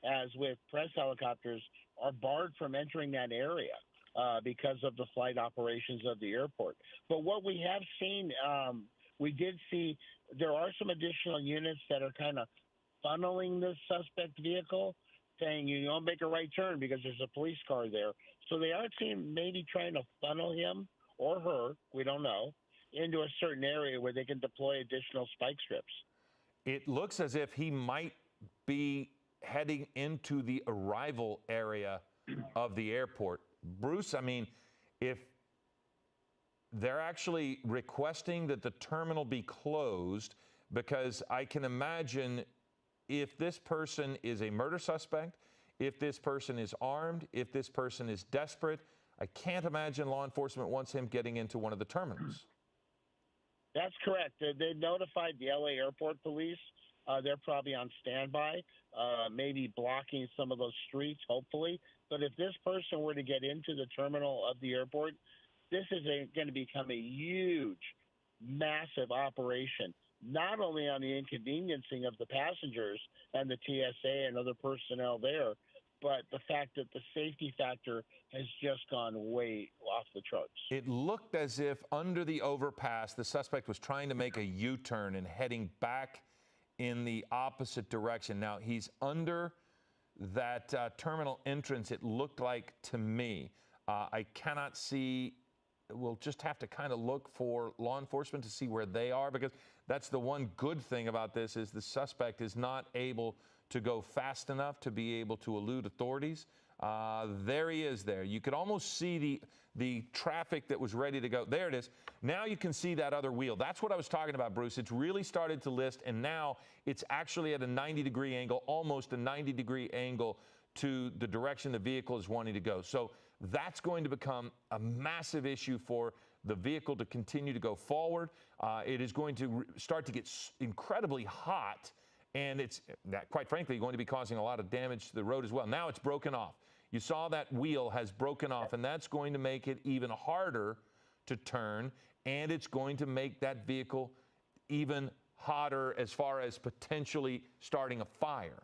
as with press helicopters, are barred from entering that area because of the flight operations of the airport. But what we have seen, we did see there are some additional units that are kind of funneling this suspect vehicle, saying you don't make a right turn because there's a police car there. So they are maybe trying to funnel him or her, we don't know, into a certain area where they can deploy additional spike strips. It looks as if he might be heading into the arrival area of the airport. Bruce, I mean, if they're actually requesting that the terminal be closed, because I can imagine if this person is a murder suspect, if this person is armed, if this person is desperate, I can't imagine law enforcement wants him getting into one of the terminals. That's correct. They notified the LA Airport Police. They're probably on standby, maybe blocking some of those streets, hopefully. But if this person were to get into the terminal of the airport, this is going to become a huge, massive operation, not only on the inconveniencing of the passengers and the TSA and other personnel there, but the fact that the safety factor has just gone way off the charts. It looked as if under the overpass, the suspect was trying to make a U-turn and heading back in the opposite direction. Now, he's under that terminal entrance, it looked like to me. I cannot see. We'll just have to kind of look for law enforcement to see where they are, because that's the one good thing about this is the suspect is not able to go fast enough to be able to elude authorities. There he is there. You could almost see the traffic that was ready to go. There it is. Now you can see that other wheel. That's what I was talking about, Bruce. It's really started to list, and now it's actually at a 90-degree angle, almost a 90-degree angle to the direction the vehicle is wanting to go. So that's going to become a massive issue for the vehicle to continue to go forward. It is going to start to get incredibly hot, and it's, quite frankly, going to be causing a lot of damage to the road as well. Now it's broken off. You saw that wheel has broken off, and that's going to make it even harder to turn, and it's going to make that vehicle even hotter as far as potentially starting a fire.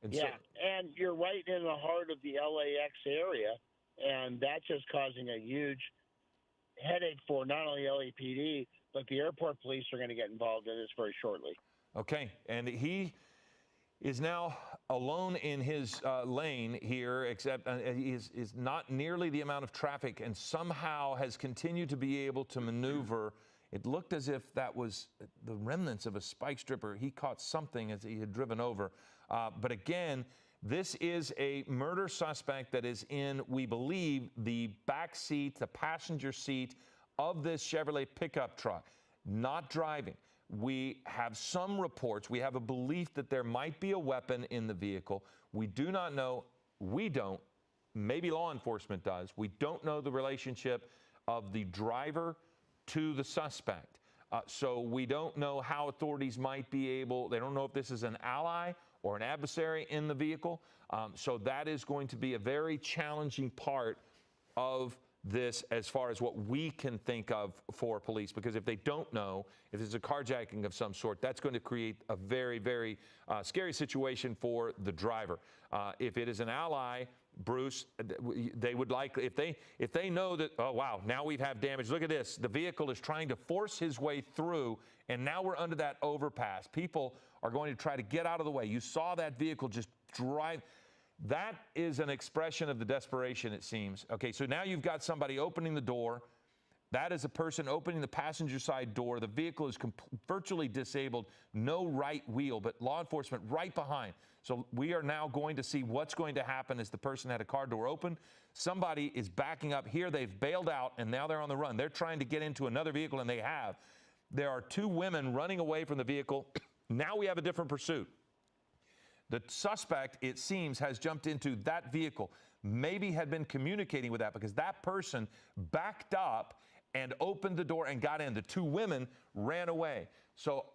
And yeah, and you're right in the heart of the LAX area, and that's just causing a huge headache for not only LAPD, but the airport police are going to get involved in this very shortly. Okay, and he is now alone in his lane here, except he is not nearly the amount of traffic, and somehow has continued to be able to maneuver. It looked as if that was the remnants of a spike stripper. He caught something as he had driven over. But again, this is a murder suspect that is in, we believe, the back seat, the passenger seat of this Chevrolet pickup truck, not driving. We have some reports. We have a belief that there might be a weapon in the vehicle. We do not know. We don't. Maybe law enforcement does. We don't know the relationship of the driver to the suspect. So we don't know how authorities might be able, they don't know if this is an ally or an adversary in the vehicle. So that is going to be a very challenging part of this as far as what we can think of for police, because if they don't know, if there's a carjacking of some sort, that's going to create a very, very scary situation for the driver. If it is an ally, Bruce, they would likely, if they know that, oh wow, now we have damage. Look at this. The vehicle is trying to force his way through, and now we're under that overpass. People are going to try to get out of the way. You saw that vehicle just drive. That is an expression of the desperation, it seems. Okay, so now you've got somebody opening the door. That is a person opening the passenger side door. The vehicle is virtually disabled, no right wheel, but law enforcement right behind. So we are now going to see what's going to happen as the person had a car door open. Somebody is backing up here. They've bailed out, and now they're on the run. They're trying to get into another vehicle, and they have. There are two women running away from the vehicle. Now we have a different pursuit. The suspect, it seems, has jumped into that vehicle, maybe had been communicating with that, because that person backed up and opened the door and got in. The two women ran away. So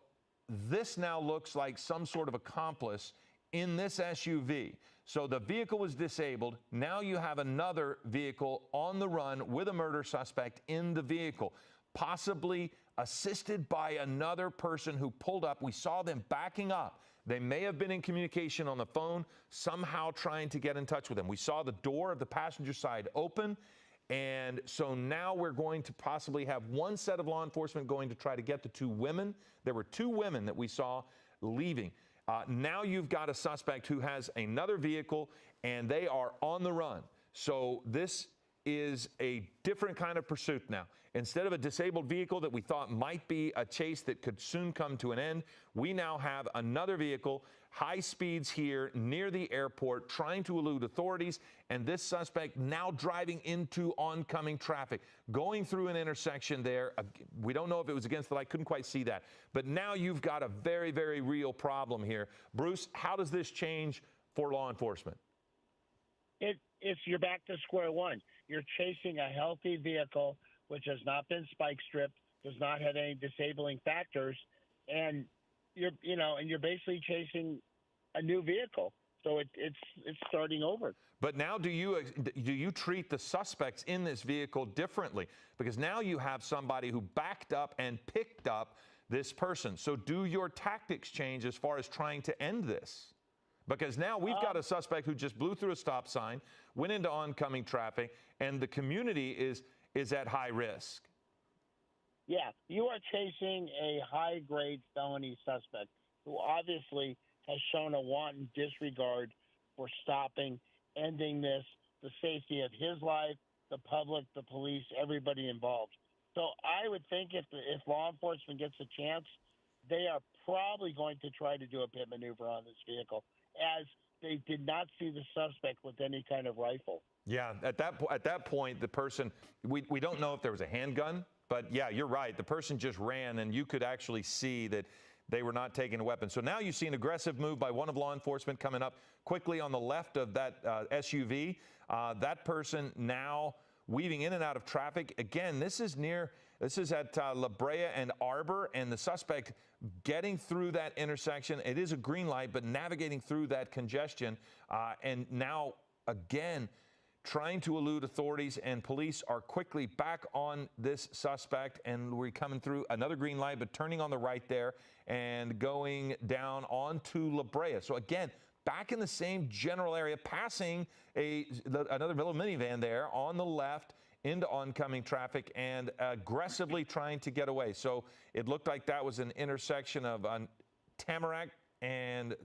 this now looks like some sort of accomplice in this SUV. So the vehicle was disabled. Now you have another vehicle on the run with a murder suspect in the vehicle, possibly assisted by another person who pulled up. We saw them backing up. They may have been in communication on the phone, somehow trying to get in touch with them. We saw the door of the passenger side open. And so now we're going to possibly have one set of law enforcement going to try to get the two women. There were two women that we saw leaving. Now you've got a suspect who has another vehicle, and they are on the run. So this is a different kind of pursuit now. Instead of a disabled vehicle that we thought might be a chase that could soon come to an end, we now have another vehicle, high speeds here near the airport, trying to elude authorities, and this suspect now driving into oncoming traffic, going through an intersection there. We don't know if it was against the light, couldn't quite see that. But now you've got a very, very real problem here. Bruce, how does this change for law enforcement? You're back to square one. You're chasing a healthy vehicle, which has not been spike stripped, does not have any disabling factors, and you're basically chasing a new vehicle. So it's starting over. But now do you treat the suspects in this vehicle differently? Because now you have somebody who backed up and picked up this person. So do your tactics change as far as trying to end this? Because now we've got a suspect who just blew through a stop sign, went into oncoming traffic, and the community is at high risk. Yeah, you are chasing a high-grade felony suspect who obviously has shown a wanton disregard for stopping, ending this, the safety of his life, the public, the police, everybody involved. So I would think if law enforcement gets a chance, they are probably going to try to do a pit maneuver on this vehicle, as they did not see the suspect with any kind of rifle. Yeah, at that point, the person, we don't know if there was a handgun, but yeah, you're right. The person just ran, and you could actually see that they were not taking a weapon. So now you see an aggressive move by one of law enforcement coming up quickly on the left of that SUV. That person now weaving in and out of traffic. Again, this is at La Brea and Arbor, and the suspect getting through that intersection. It is a green light, but navigating through that congestion, and now again trying to elude authorities, and police are quickly back on this suspect, and we're coming through another green light, but turning on the right there and going down onto La Brea. So again, back in the same general area, passing another little minivan there on the left into oncoming traffic and aggressively trying to get away. So it looked like that was an intersection of Tamarack and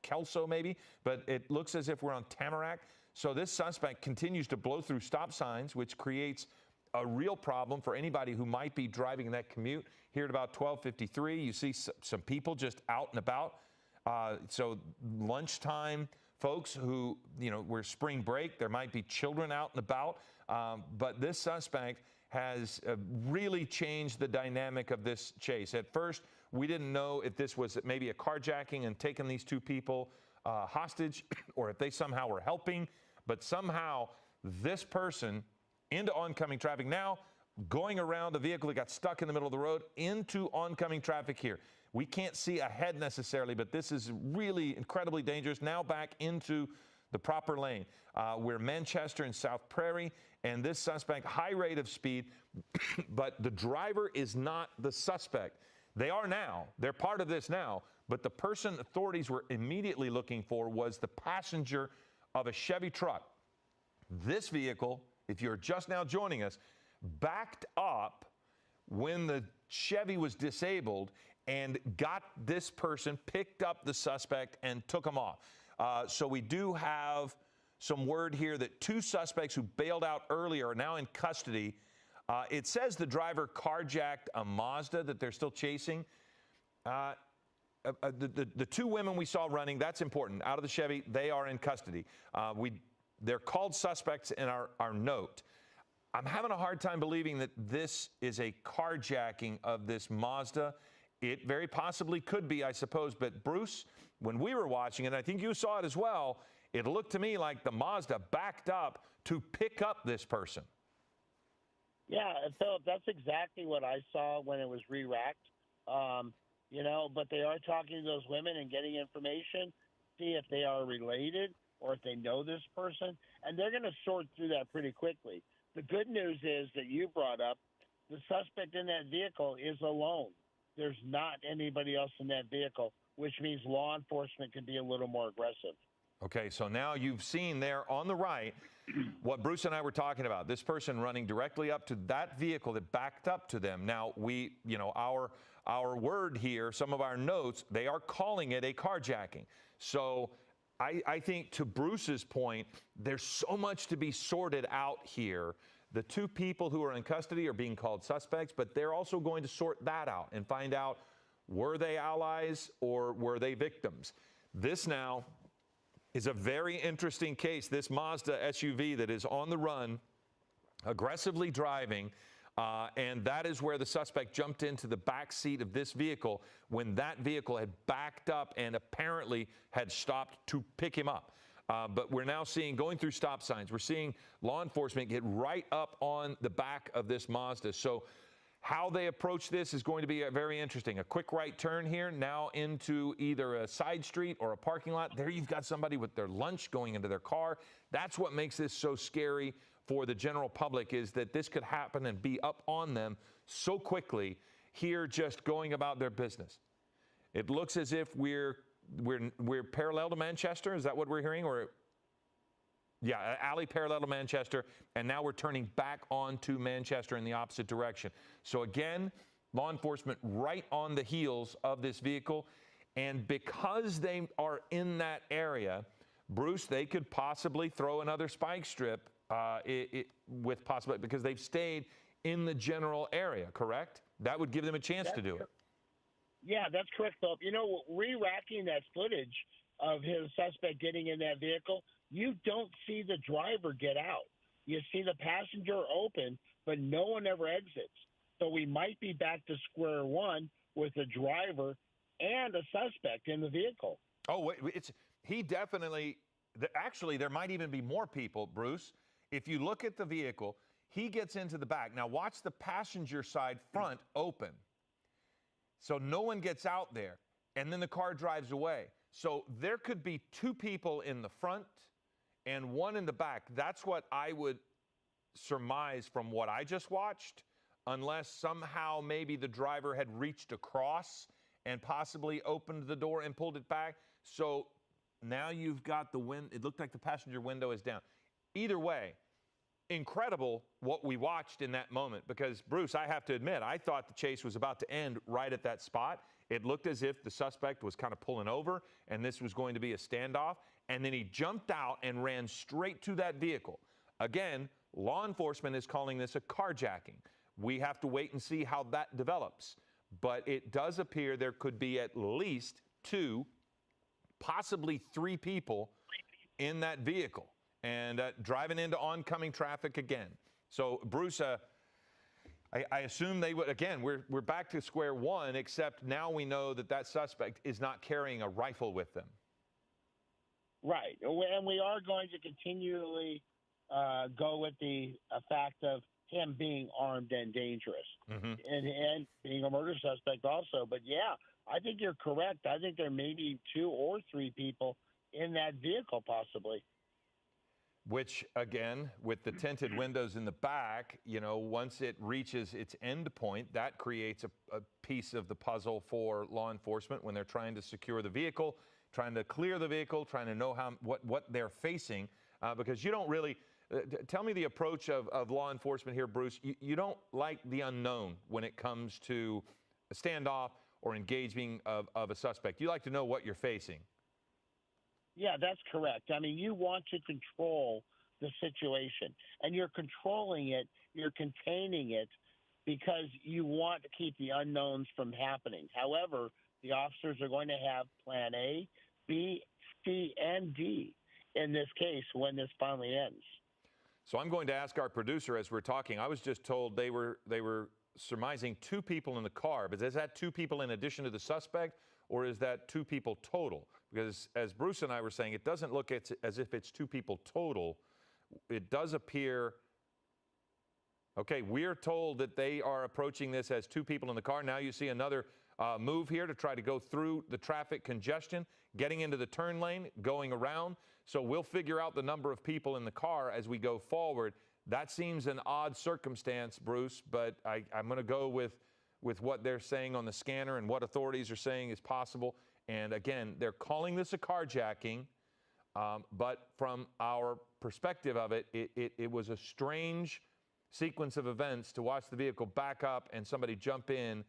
Kelso maybe, but it looks as if we're on Tamarack. So this suspect continues to blow through stop signs, which creates a real problem for anybody who might be driving that commute. Here at about 12:53, you see some people just out and about. So lunchtime folks who, we're spring break, there might be children out and about. But this suspect has really changed the dynamic of this chase. At first, we didn't know if this was maybe a carjacking and taking these two people hostage, or if they somehow were helping. But somehow this person into oncoming traffic, now going around the vehicle that got stuck in the middle of the road into oncoming traffic here. We can't see ahead necessarily, but this is really incredibly dangerous. Now back into the proper lane. We're Manchester and South Prairie, and this suspect, high rate of speed, but the driver is not the suspect. They are now. They're part of this now, but the person authorities were immediately looking for was the passenger of a Chevy truck. This vehicle, if you're just now joining us, backed up when the Chevy was disabled and got this person, picked up the suspect, and took him off. So we do have some word here that two suspects who bailed out earlier are now in custody. It says the driver carjacked a Mazda that they're still chasing. The two women we saw running, that's important. Out of the Chevy, they are in custody. They're called suspects in our note. I'm having a hard time believing that this is a carjacking of this Mazda. It very possibly could be, I suppose. But Bruce, when we were watching it, I think you saw it as well, it looked to me like the Mazda backed up to pick up this person. Yeah, Philip, that's exactly what I saw when it was re-racked. But they are talking to those women and getting information, see if they are related or if they know this person, and they're going to sort through that pretty quickly. The good news is that you brought up, the suspect in that vehicle is alone. There's not anybody else in that vehicle which means law enforcement can be a little more aggressive. Okay, so now you've seen there on the right what Bruce and I were talking about. This person running directly up to that vehicle that backed up to them. Now, our word here, some of our notes, they are calling it a carjacking. So I think to Bruce's point, there's so much to be sorted out here. The two people who are in custody are being called suspects, but they're also going to sort that out and find out, were they allies or were they victims? This now is a very interesting case. This Mazda SUV that is on the run, aggressively driving, and that is where the suspect jumped into the back seat of this vehicle when that vehicle had backed up and apparently had stopped to pick him up. But we're now seeing, going through stop signs, we're seeing law enforcement get right up on the back of this Mazda. So how they approach this is going to be very interesting. A quick right turn here, now into either a side street or a parking lot. There you've got somebody with their lunch going into their car. That's what makes this so scary for the general public, is that this could happen and be up on them so quickly here, just going about their business. It looks as if we're parallel to Manchester. Is that what we're hearing? Or yeah, alley parallel to Manchester, and now we're turning back onto Manchester in the opposite direction. So again, law enforcement right on the heels of this vehicle, and because they are in that area, Bruce, they could possibly throw another spike strip with possibility, because they've stayed in the general area, correct? That would give them a chance to do it. Yeah, that's correct, Philip. You know, re-racking that footage of his suspect getting in that vehicle, you don't see the driver get out. You see the passenger open, but no one ever exits. So we might be back to square one with a driver and a suspect in the vehicle. Oh, wait, he definitely, actually, there might even be more people, Bruce. If you look at the vehicle, he gets into the back. Now watch the passenger side front open. So no one gets out there, and then the car drives away. So there could be two people in the front and one in the back. That's what I would surmise from what I just watched, unless somehow maybe the driver had reached across and possibly opened the door and pulled it back. So now you've got the wind. It looked like the passenger window is down. Either way, incredible what we watched in that moment, because, Bruce, I have to admit, I thought the chase was about to end right at that spot. It looked as if the suspect was kind of pulling over and this was going to be a standoff, and then he jumped out and ran straight to that vehicle. Again, law enforcement is calling this a carjacking. We have to wait and see how that develops, but it does appear there could be at least two, possibly three people in that vehicle, and driving into oncoming traffic again. So, Bruce, I assume they would, again, we're back to square one, except now we know that that suspect is not carrying a rifle with them. Right. And we are going to continually go with the fact of him being armed and dangerous, and being a murder suspect also. But, yeah, I think you're correct. I think there may be two or three people in that vehicle possibly. Which, again, with the tinted windows in the back, you know, once it reaches its end point, that creates a piece of the puzzle for law enforcement when they're trying to secure the vehicle, trying to clear the vehicle, trying to know what they're facing. Because you don't really tell me the approach of law enforcement here, Bruce. You don't like the unknown when it comes to a standoff or engaging of a suspect. You like to know what you're facing. Yeah, that's correct. I mean, you want to control the situation, and you're controlling it, you're containing it, because you want to keep the unknowns from happening. However, the officers are going to have plan A, B, C, and D in this case when this finally ends. So I'm going to ask our producer as we're talking. I was just told they were surmising two people in the car, but is that two people in addition to the suspect, or is that two people total? Because as Bruce and I were saying, it doesn't look as if it's two people total. It does appear, okay, we're told that they are approaching this as two people in the car. Now you see another move here to try to go through the traffic congestion, getting into the turn lane, going around. So we'll figure out the number of people in the car as we go forward. That seems an odd circumstance, Bruce, but I'm going to go with what they're saying on the scanner and what authorities are saying is possible. And again, they're calling this a carjacking, but from our perspective of it, it was a strange sequence of events to watch the vehicle back up and somebody jump in,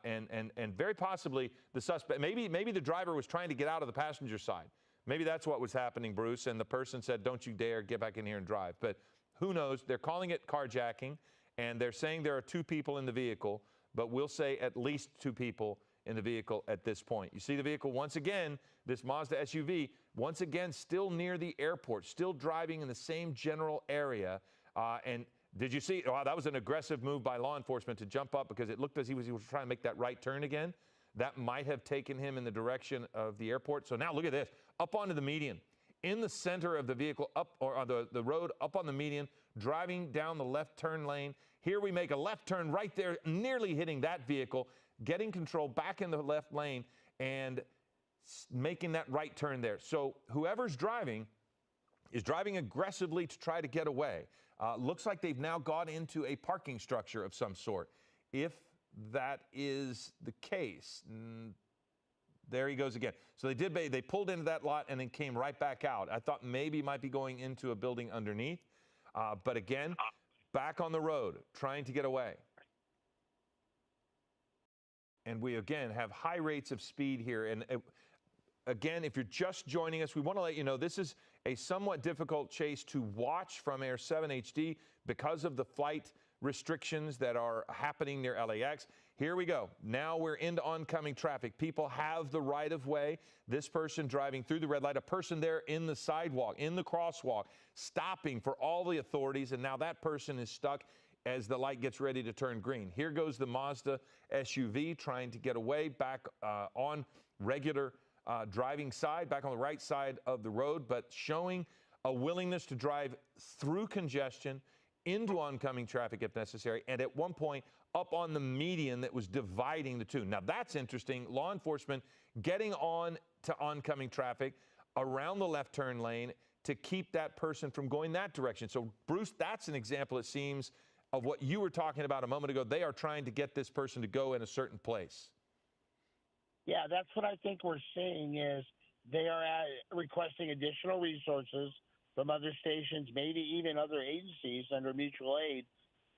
and very possibly the suspect, maybe the driver was trying to get out of the passenger side. Maybe that's what was happening, Bruce, and the person said, don't you dare get back in here and drive. But who knows? They're calling it carjacking, and they're saying there are 2 people in the vehicle, but we'll say at least 2 people in the vehicle at this point. You see the vehicle once again, this Mazda SUV, once again still near the airport, still driving in the same general area. And did you see, wow, that was an aggressive move by law enforcement to jump up, because it looked as he was trying to make that right turn again. That might have taken him in the direction of the airport. So now look at this, up onto the median, in the center of the vehicle, up or on the road, up on the median, driving down the left turn lane. Here we make a left turn right there, nearly hitting that vehicle, getting control back in the left lane and making that right turn there. So whoever's driving is driving aggressively to try to get away. Looks like they've now got into a parking structure of some sort. If that is the case, there he goes again. So they pulled into that lot and then came right back out. I thought maybe might be going into a building underneath, but again, back on the road, trying to get away. And we again have high rates of speed here. And again, if you're just joining us, we want to let you know this is a somewhat difficult chase to watch from Air 7 HD because of the flight restrictions that are happening near LAX. Here we go. Now we're into oncoming traffic. People have the right of way. This person driving through the red light, a person there in the sidewalk, in the crosswalk, stopping for all the authorities, and now that person is stuck as the light gets ready to turn green. Here goes the Mazda SUV trying to get away back on regular driving side, back on the right side of the road, but showing a willingness to drive through congestion into oncoming traffic if necessary, and at one point up on the median that was dividing the 2. Now that's interesting. Law enforcement getting on to oncoming traffic around the left turn lane to keep that person from going that direction. So Bruce, that's an example, it seems, of what you were talking about a moment ago. They are trying to get this person to go in a certain place. Yeah, that's what I think we're seeing is they are requesting additional resources from other stations, maybe even other agencies under mutual aid,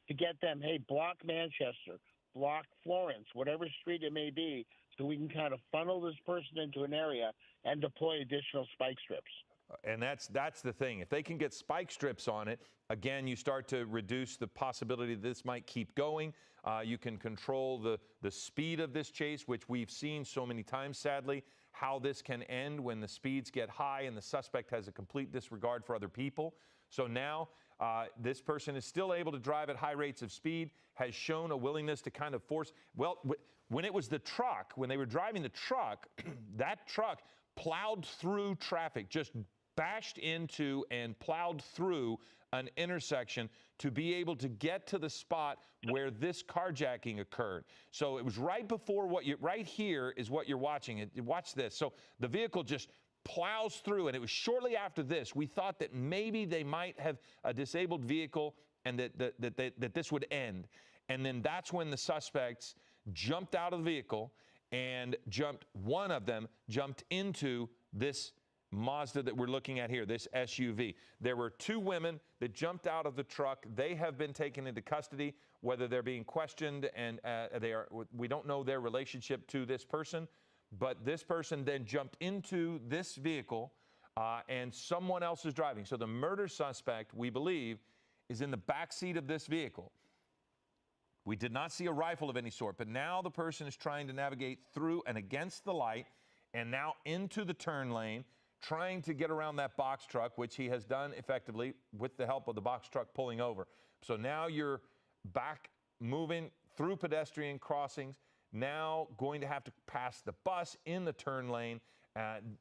to get them, hey, block Manchester, block Florence, whatever street it may be, so we can kind of funnel this person into an area and deploy additional spike strips. And that's the thing. If they can get spike strips on it, again, you start to reduce the possibility that this might keep going. You can control the speed of this chase, which we've seen so many times, sadly, how this can end when the speeds get high and the suspect has a complete disregard for other people. So now this person is still able to drive at high rates of speed, has shown a willingness to kind of force. Well, when it was the truck, when they were driving the truck, that truck plowed through traffic, just bashed into and plowed through an intersection to be able to get to the spot where this carjacking occurred. So it was right before right here is what you're watching. Watch this. So the vehicle just plows through, and it was shortly after this we thought that maybe they might have a disabled vehicle and that this would end. And then that's when the suspects jumped out of the vehicle and one of them jumped into this Mazda that we're looking at here, this SUV. There were 2 women that jumped out of the truck. They have been taken into custody, whether they're being questioned, and we don't know their relationship to this person, but this person then jumped into this vehicle and someone else is driving. So the murder suspect, we believe, is in the back seat of this vehicle. We did not see a rifle of any sort, but now the person is trying to navigate through and against the light and now into the turn lane, trying to get around that box truck, which he has done effectively with the help of the box truck pulling over. So now you're back moving through pedestrian crossings, now going to have to pass the bus in the turn lane,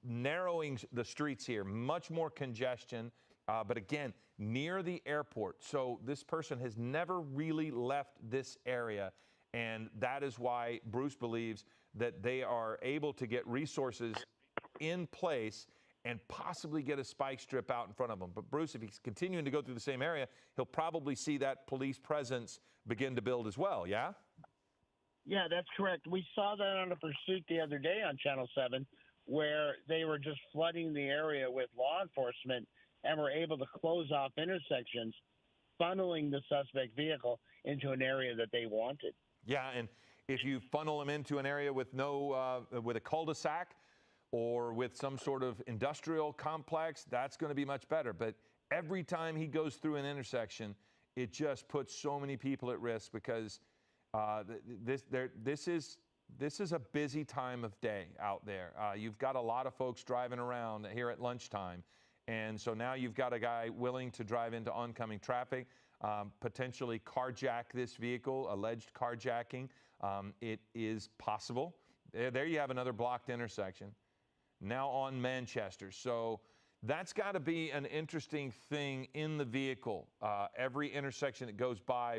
narrowing the streets here, much more congestion, but again, near the airport. So this person has never really left this area, and that is why Bruce believes that they are able to get resources in place and possibly get a spike strip out in front of him. But Bruce, if he's continuing to go through the same area, he'll probably see that police presence begin to build as well, yeah? Yeah, that's correct. We saw that on a pursuit the other day on Channel 7, where they were just flooding the area with law enforcement and were able to close off intersections, funneling the suspect vehicle into an area that they wanted. Yeah, and if you funnel him into an area with with a cul-de-sac or with some sort of industrial complex, that's going to be much better. But every time he goes through an intersection, it just puts so many people at risk because this is a busy time of day out there. You've got a lot of folks driving around here at lunchtime, and so now you've got a guy willing to drive into oncoming traffic, potentially carjack this vehicle, alleged carjacking. It is possible. There you have another blocked intersection. Now on Manchester. So that's got to be an interesting thing in the vehicle. Every intersection that goes by